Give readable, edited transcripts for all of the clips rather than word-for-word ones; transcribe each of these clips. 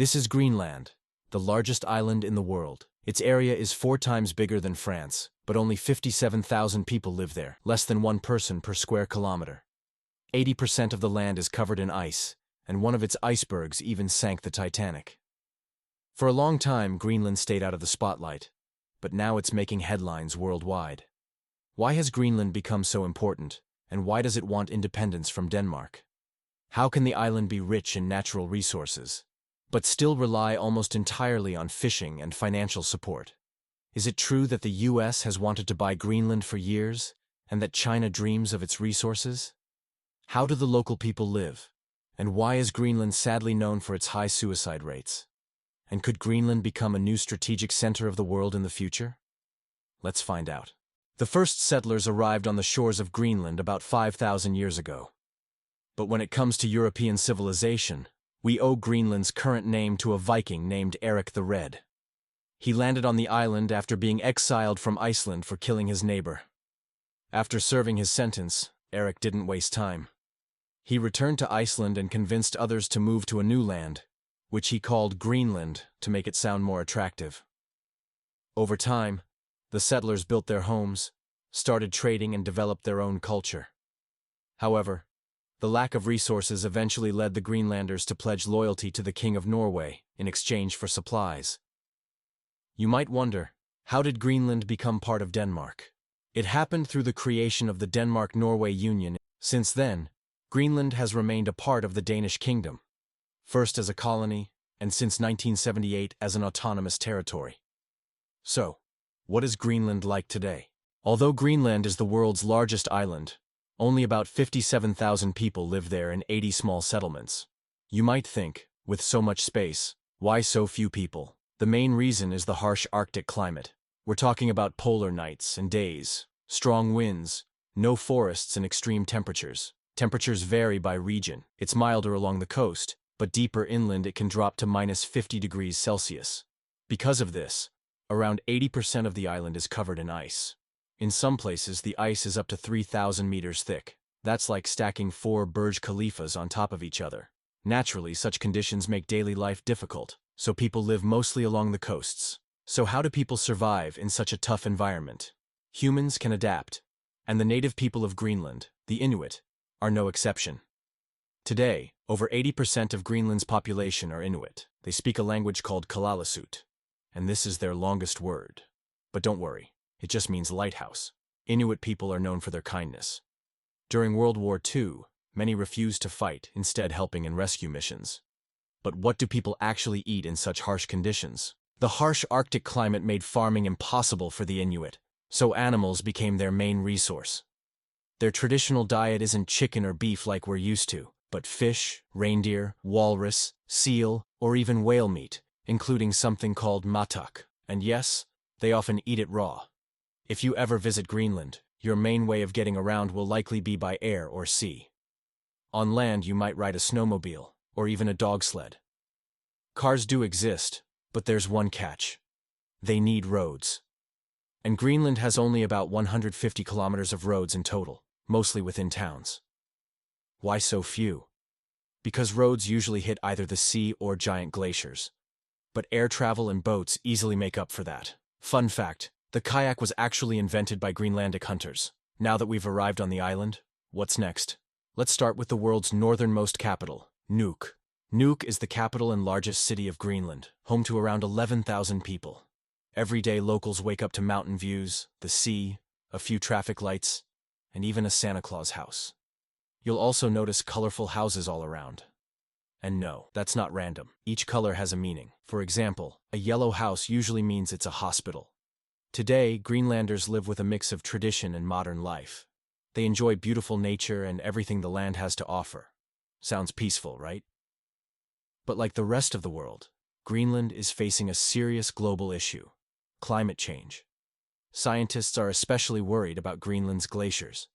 This is Greenland, the largest island in the world. Its area is 4 times bigger than France, but only 57,000 people live there, less than 1 person per square kilometer. 80% of the land is covered in ice, and one of its icebergs even sank the Titanic. For a long time, Greenland stayed out of the spotlight, but now it's making headlines worldwide. Why has Greenland become so important, and why does it want independence from Denmark? How can the island be rich in natural resources, but still rely almost entirely on fishing and financial support? Is it true that the US has wanted to buy Greenland for years, and that China dreams of its resources? How do the local people live? And why is Greenland sadly known for its high suicide rates? And could Greenland become a new strategic center of the world in the future? Let's find out. The first settlers arrived on the shores of Greenland about 5,000 years ago. But when it comes to European civilization, we owe Greenland's current name to a Viking named Eric the Red. He landed on the island after being exiled from Iceland for killing his neighbor. After serving his sentence, Eric didn't waste time. He returned to Iceland and convinced others to move to a new land, which he called Greenland to make it sound more attractive. Over time, the settlers built their homes, started trading, and developed their own culture. However, the lack of resources eventually led the Greenlanders to pledge loyalty to the King of Norway in exchange for supplies. You might wonder, how did Greenland become part of Denmark? It happened through the creation of the Denmark-Norway Union. Since then, Greenland has remained a part of the Danish kingdom, first as a colony, and since 1978 as an autonomous territory. So, what is Greenland like today? Although Greenland is the world's largest island, only about 57,000 people live there in 80 small settlements. You might think, with so much space, why so few people? The main reason is the harsh Arctic climate. We're talking about polar nights and days, strong winds, no forests, and extreme temperatures. Temperatures vary by region. It's milder along the coast, but deeper inland it can drop to -50 degrees Celsius. Because of this, around 80% of the island is covered in ice. In some places, the ice is up to 3,000 meters thick. That's like stacking 4 Burj Khalifas on top of each other. Naturally, such conditions make daily life difficult, so people live mostly along the coasts. So how do people survive in such a tough environment? Humans can adapt, and the native people of Greenland, the Inuit, are no exception. Today, over 80% of Greenland's population are Inuit. They speak a language called Kalaallisut, and this is their longest word. But don't worry. It just means lighthouse. Inuit people are known for their kindness. During World War II, many refused to fight, instead helping in rescue missions. But what do people actually eat in such harsh conditions? The harsh Arctic climate made farming impossible for the Inuit, so animals became their main resource. Their traditional diet isn't chicken or beef like we're used to, but fish, reindeer, walrus, seal, or even whale meat, including something called matak. And yes, they often eat it raw. If you ever visit Greenland, your main way of getting around will likely be by air or sea. On land, you might ride a snowmobile, or even a dog sled. Cars do exist, but there's one catch. They need roads. And Greenland has only about 150 kilometers of roads in total, mostly within towns. Why so few? Because roads usually hit either the sea or giant glaciers. But air travel and boats easily make up for that. Fun fact. The kayak was actually invented by Greenlandic hunters. Now that we've arrived on the island, what's next? Let's start with the world's northernmost capital, Nuuk. Nuuk is the capital and largest city of Greenland, home to around 11,000 people. Every day locals wake up to mountain views, the sea, a few traffic lights, and even a Santa Claus house. You'll also notice colorful houses all around. And no, that's not random. Each color has a meaning. For example, a yellow house usually means it's a hospital. Today, Greenlanders live with a mix of tradition and modern life. They enjoy beautiful nature and everything the land has to offer. Sounds peaceful, right? But like the rest of the world, Greenland is facing a serious global issue: climate change. Scientists are especially worried about Greenland's glaciers.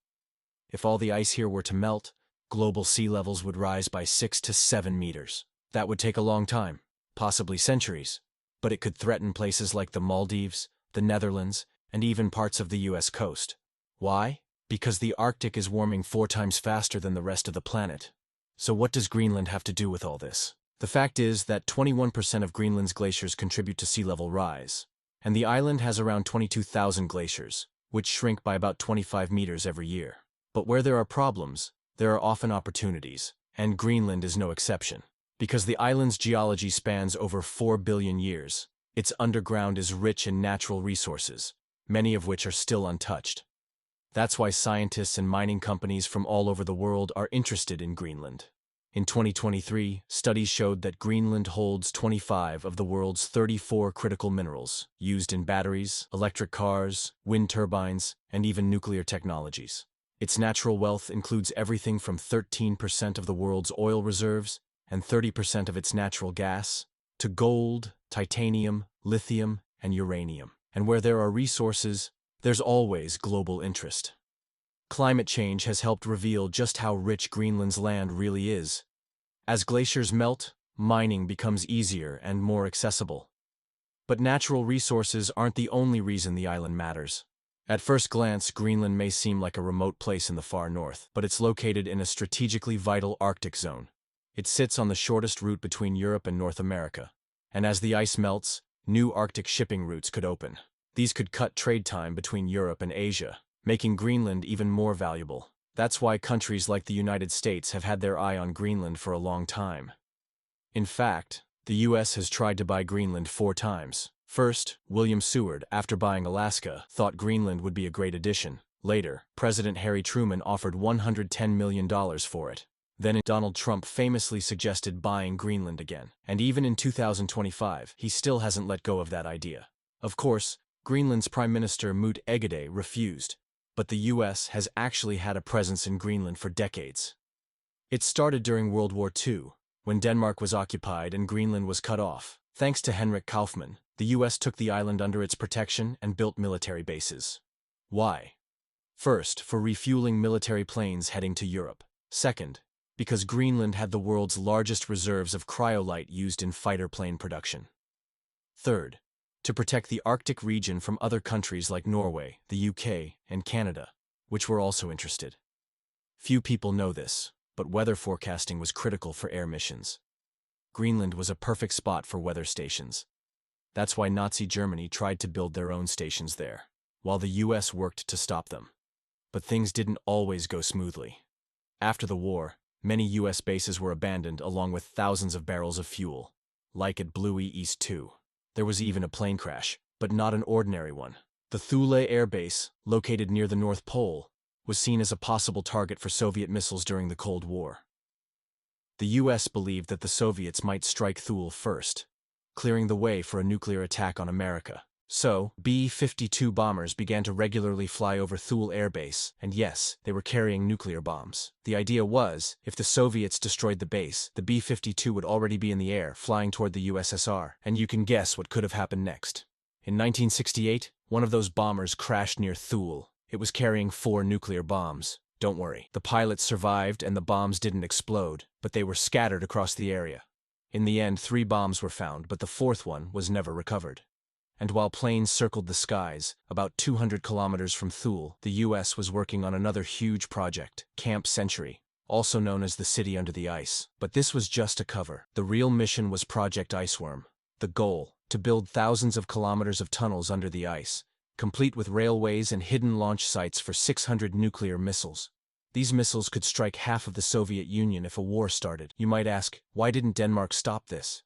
If all the ice here were to melt, global sea levels would rise by 6 to 7 meters. That would take a long time, possibly centuries, but it could threaten places like the Maldives, the Netherlands, and even parts of the US coast. Why? Because the Arctic is warming 4 times faster than the rest of the planet. So what does Greenland have to do with all this? The fact is that 21% of Greenland's glaciers contribute to sea level rise, and the island has around 22,000 glaciers, which shrink by about 25 meters every year. But where there are problems, there are often opportunities, and Greenland is no exception. Because the island's geology spans over 4 billion years, its underground is rich in natural resources, many of which are still untouched. That's why scientists and mining companies from all over the world are interested in Greenland. In 2023, studies showed that Greenland holds 25 of the world's 34 critical minerals, used in batteries, electric cars, wind turbines, and even nuclear technologies. Its natural wealth includes everything from 13% of the world's oil reserves and 30% of its natural gas, to gold, titanium, lithium, and uranium. And where there are resources, there's always global interest. Climate change has helped reveal just how rich Greenland's land really is. As glaciers melt, mining becomes easier and more accessible. But natural resources aren't the only reason the island matters. At first glance, Greenland may seem like a remote place in the far north, but it's located in a strategically vital Arctic zone. It sits on the shortest route between Europe and North America, and as the ice melts, new Arctic shipping routes could open. These could cut trade time between Europe and Asia, making Greenland even more valuable. That's why countries like the United States have had their eye on Greenland for a long time. In fact, the US has tried to buy Greenland 4 times. First, William Seward, after buying Alaska, thought Greenland would be a great addition. Later, President Harry Truman offered $110 million for it. Then Donald Trump famously suggested buying Greenland again. And even in 2025, he still hasn't let go of that idea. Of course, Greenland's Prime Minister Moot Egede refused, but the US has actually had a presence in Greenland for decades. It started during World War II, when Denmark was occupied and Greenland was cut off. Thanks to Henrik Kaufmann, the US took the island under its protection and built military bases. Why? First, for refueling military planes heading to Europe. Second, because Greenland had the world's largest reserves of cryolite used in fighter plane production. Third, to protect the Arctic region from other countries like Norway, the UK, and Canada, which were also interested. Few people know this, but weather forecasting was critical for air missions. Greenland was a perfect spot for weather stations. That's why Nazi Germany tried to build their own stations there, while the US worked to stop them. But things didn't always go smoothly. After the war, many US bases were abandoned along with thousands of barrels of fuel, like at Bluey East 2. There was even a plane crash, but not an ordinary one. The Thule Air Base, located near the North Pole, was seen as a possible target for Soviet missiles during the Cold War. The US believed that the Soviets might strike Thule first, clearing the way for a nuclear attack on America. So, B-52 bombers began to regularly fly over Thule Air Base, and yes, they were carrying nuclear bombs. The idea was, if the Soviets destroyed the base, the B-52 would already be in the air, flying toward the USSR, and you can guess what could have happened next. In 1968, one of those bombers crashed near Thule. It was carrying 4 nuclear bombs. Don't worry, the pilots survived and the bombs didn't explode, but they were scattered across the area. In the end, 3 bombs were found, but the 4th one was never recovered. And while planes circled the skies, about 200 kilometers from Thule, the US was working on another huge project, Camp Century, also known as the City Under the Ice. But this was just a cover. The real mission was Project Iceworm. The goal, to build thousands of kilometers of tunnels under the ice, complete with railways and hidden launch sites for 600 nuclear missiles. These missiles could strike half of the Soviet Union if a war started. You might ask, why didn't Denmark stop this?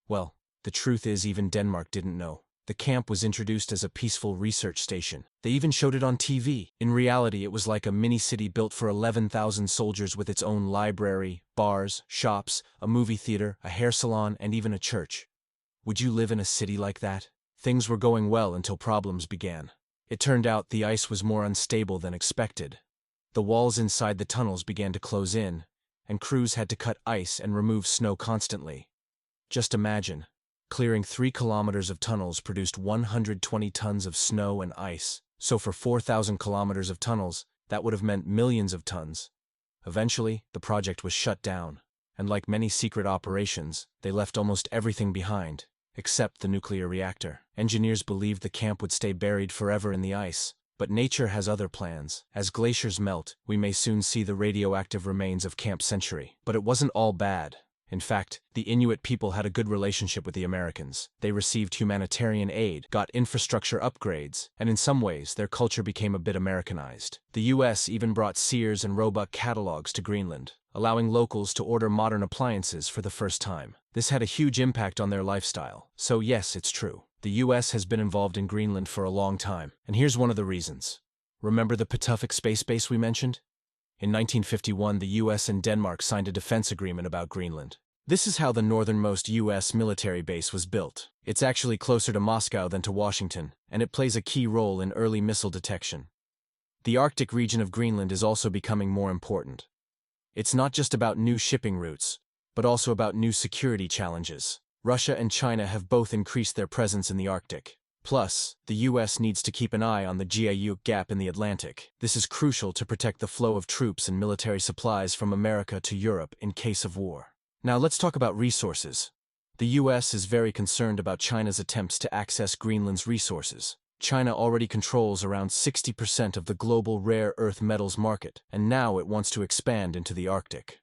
Well, the truth is even Denmark didn't know. The camp was introduced as a peaceful research station. They even showed it on TV. In reality, it was like a mini-city built for 11,000 soldiers with its own library, bars, shops, a movie theater, a hair salon, and even a church. Would you live in a city like that? Things were going well until problems began. It turned out the ice was more unstable than expected. The walls inside the tunnels began to close in, and crews had to cut ice and remove snow constantly. Just imagine. Clearing 3 kilometers of tunnels produced 120 tons of snow and ice. So for 4,000 kilometers of tunnels, that would have meant millions of tons. Eventually, the project was shut down, and like many secret operations, they left almost everything behind, except the nuclear reactor. Engineers believed the camp would stay buried forever in the ice, but nature has other plans. As glaciers melt, we may soon see the radioactive remains of Camp Century. But it wasn't all bad. In fact, the Inuit people had a good relationship with the Americans. They received humanitarian aid, got infrastructure upgrades, and in some ways, their culture became a bit Americanized. The US even brought Sears and Roebuck catalogs to Greenland, allowing locals to order modern appliances for the first time. This had a huge impact on their lifestyle. So yes, it's true. The US has been involved in Greenland for a long time, and here's one of the reasons. Remember the Pituffik space base we mentioned? In 1951, the US and Denmark signed a defense agreement about Greenland. This is how the northernmost US military base was built. It's actually closer to Moscow than to Washington, and it plays a key role in early missile detection. The Arctic region of Greenland is also becoming more important. It's not just about new shipping routes, but also about new security challenges. Russia and China have both increased their presence in the Arctic. Plus, the US needs to keep an eye on the geopolitical gap in the Atlantic. This is crucial to protect the flow of troops and military supplies from America to Europe in case of war. Now let's talk about resources. The US is very concerned about China's attempts to access Greenland's resources. China already controls around 60% of the global rare earth metals market, and now it wants to expand into the Arctic.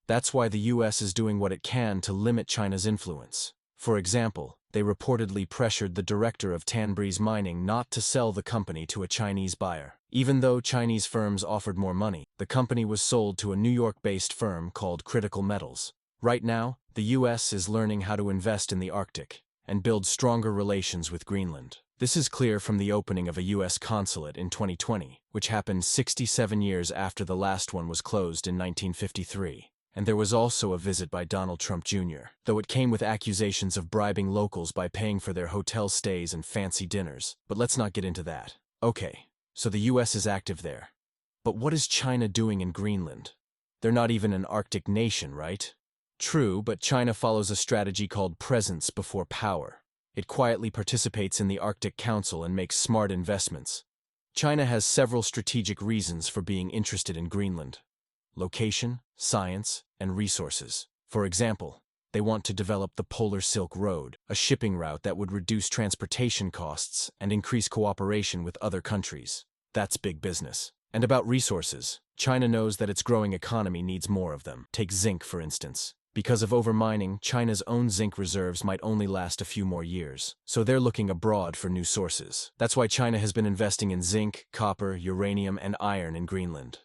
That's why the US is doing what it can to limit China's influence. For example, they reportedly pressured the director of Tanbreeze Mining not to sell the company to a Chinese buyer. Even though Chinese firms offered more money, the company was sold to a New York-based firm called Critical Metals. Right now, the US is learning how to invest in the Arctic and build stronger relations with Greenland. This is clear from the opening of a US consulate in 2020, which happened 67 years after the last one was closed in 1953. And there was also a visit by Donald Trump Jr., though it came with accusations of bribing locals by paying for their hotel stays and fancy dinners. But let's not get into that. Okay, so the US is active there. But what is China doing in Greenland? They're not even an Arctic nation, right? True, but China follows a strategy called presence before power. It quietly participates in the Arctic Council and makes smart investments. China has several strategic reasons for being interested in Greenland: location, science, and resources. For example, they want to develop the Polar Silk Road, a shipping route that would reduce transportation costs and increase cooperation with other countries. That's big business. And about resources, China knows that its growing economy needs more of them. Take zinc, for instance. Because of overmining, China's own zinc reserves might only last a few more years, so they're looking abroad for new sources. That's why China has been investing in zinc, copper, uranium, and iron in Greenland.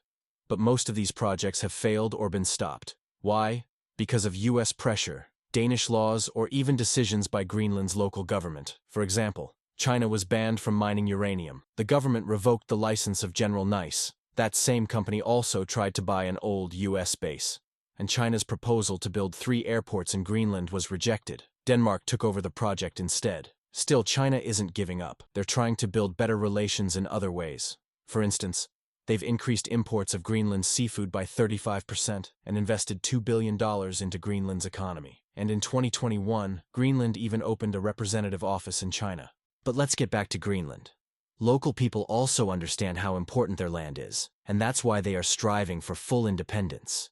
But most of these projects have failed or been stopped. Why? Because of US pressure, Danish laws, or even decisions by Greenland's local government. For example, China was banned from mining uranium. The government revoked the license of General Nice. That same company also tried to buy an old US base. And China's proposal to build 3 airports in Greenland was rejected. Denmark took over the project instead. Still, China isn't giving up. They're trying to build better relations in other ways. For instance, they've increased imports of Greenland's seafood by 35% and invested $2 billion into Greenland's economy. And in 2021, Greenland even opened a representative office in China. But let's get back to Greenland. Local people also understand how important their land is, and that's why they are striving for full independence.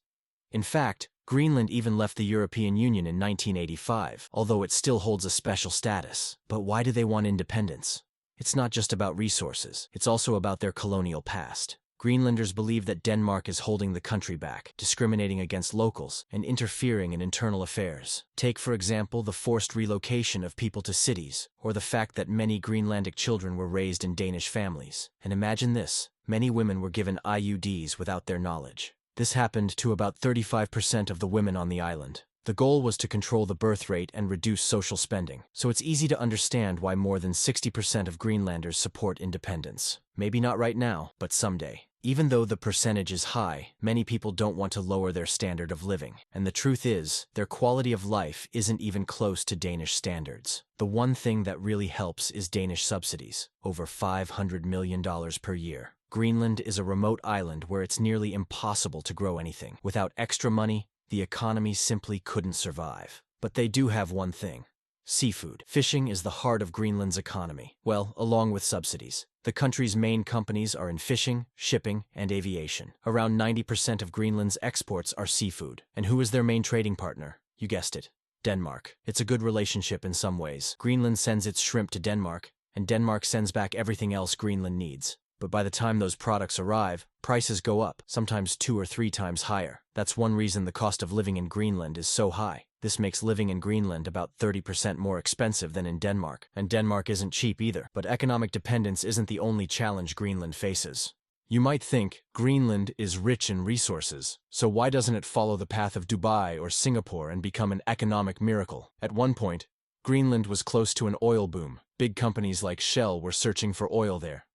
In fact, Greenland even left the European Union in 1985, although it still holds a special status. But why do they want independence? It's not just about resources, it's also about their colonial past. Greenlanders believe that Denmark is holding the country back, discriminating against locals, and interfering in internal affairs. Take, for example, the forced relocation of people to cities, or the fact that many Greenlandic children were raised in Danish families. And imagine this: many women were given IUDs without their knowledge. This happened to about 35% of the women on the island. The goal was to control the birth rate and reduce social spending, so it's easy to understand why more than 60% of Greenlanders support independence. Maybe not right now, but someday. Even though the percentage is high, many people don't want to lower their standard of living. And the truth is, their quality of life isn't even close to Danish standards. The one thing that really helps is Danish subsidies, over $500 million per year. Greenland is a remote island where it's nearly impossible to grow anything. Without extra money, the economy simply couldn't survive. But they do have one thing: seafood. Fishing is the heart of Greenland's economy. Well, along with subsidies. The country's main companies are in fishing, shipping, and aviation. Around 90% of Greenland's exports are seafood. And who is their main trading partner? You guessed it, Denmark. It's a good relationship in some ways. Greenland sends its shrimp to Denmark, and Denmark sends back everything else Greenland needs. But by the time those products arrive, prices go up, sometimes 2 or 3 times higher. That's one reason the cost of living in Greenland is so high. This makes living in Greenland about 30% more expensive than in Denmark. And Denmark isn't cheap either. But economic dependence isn't the only challenge Greenland faces. You might think Greenland is rich in resources, so why doesn't it follow the path of Dubai or Singapore and become an economic miracle? At one point, Greenland was close to an oil boom. Big companies like Shell were searching for oil there.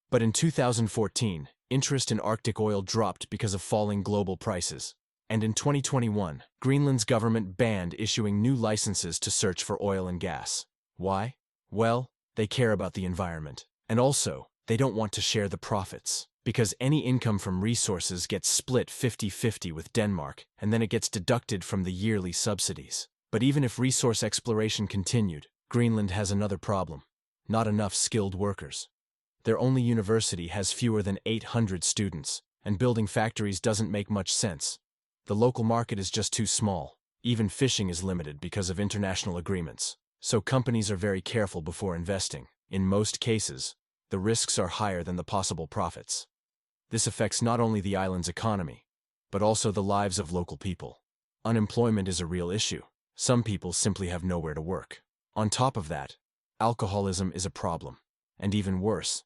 But in 2014, interest in Arctic oil dropped because of falling global prices. And in 2021, Greenland's government banned issuing new licenses to search for oil and gas. Why? Well, they care about the environment. And also, they don't want to share the profits, because any income from resources gets split 50-50 with Denmark, and then it gets deducted from the yearly subsidies. But even if resource exploration continued, Greenland has another problem: not enough skilled workers. Their only university has fewer than 800 students, and building factories doesn't make much sense. The local market is just too small. Even fishing is limited because of international agreements. So companies are very careful before investing. In most cases, the risks are higher than the possible profits. This affects not only the island's economy, but also the lives of local people. Unemployment is a real issue. Some people simply have nowhere to work. On top of that, alcoholism is a problem. And even worse,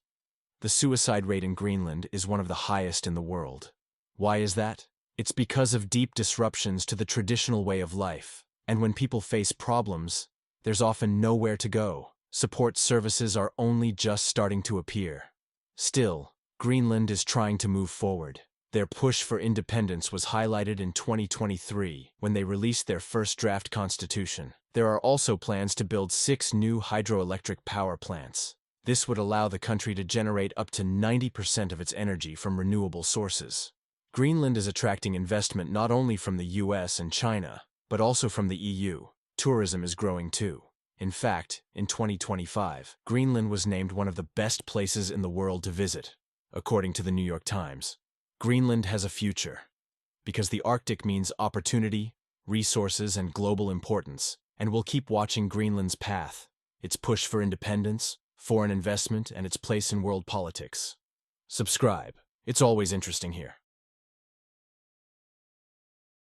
the suicide rate in Greenland is one of the highest in the world. Why is that? It's because of deep disruptions to the traditional way of life. And when people face problems, there's often nowhere to go. Support services are only just starting to appear. Still, Greenland is trying to move forward. Their push for independence was highlighted in 2023 when they released their first draft constitution. There are also plans to build 6 new hydroelectric power plants. This would allow the country to generate up to 90% of its energy from renewable sources. Greenland is attracting investment not only from the US and China, but also from the EU. Tourism is growing too. In fact, in 2025, Greenland was named one of the best places in the world to visit, according to the New York Times. Greenland has a future, because the Arctic means opportunity, resources, and global importance, and we'll keep watching Greenland's path, its push for independence, foreign investment, and its place in world politics. Subscribe. It's always interesting here.